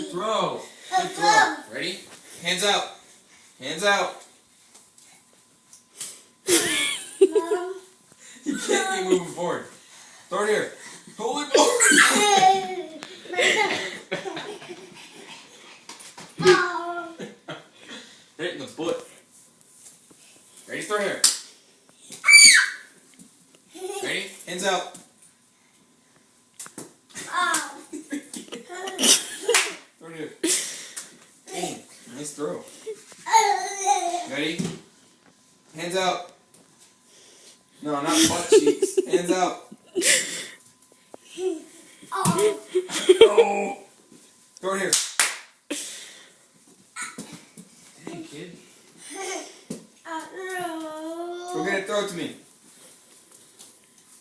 Good throw. Good throw. Ready? Hands out. Hands out. You can't keep moving forward. Throw it here. Hold it forward. Hit it in the butt. Ready? Throw here. Ready? Hands out. Throw it here. Dang. Nice throw. Ready? Hands out. No, not butt cheeks. Hands out. Oh. Throw it here. Dang, kid. Go get it. Throw it to me.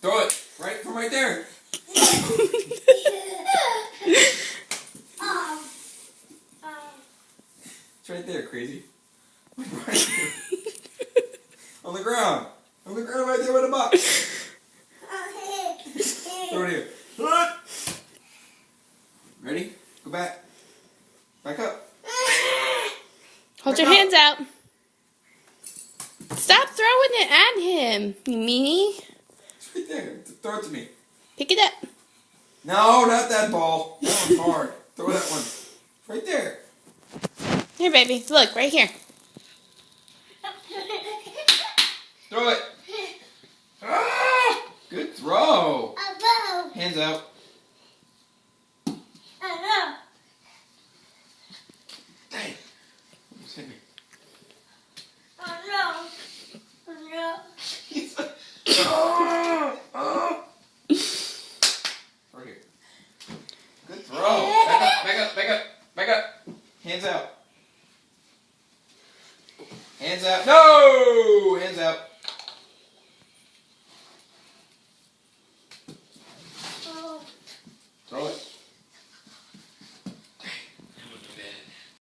Throw it. Right from right there. It's right there, crazy. Right there. On the ground. On the ground right there with the box. Throw it here. Ready? Go back. Back up. Hold your hands out. Stop throwing it at him, you meanie. It's right there. Throw it to me. Pick it up. No, not that ball. That one's hard. Throw that one. Right there. Here, baby. Look, right here. Throw it. Ah! Good throw. Hands out. Dang. Almost hit me. He's like, right here. Good throw. Back up, back up, back up, back up. Hands out. Hands out. No! Hands out. Throw it.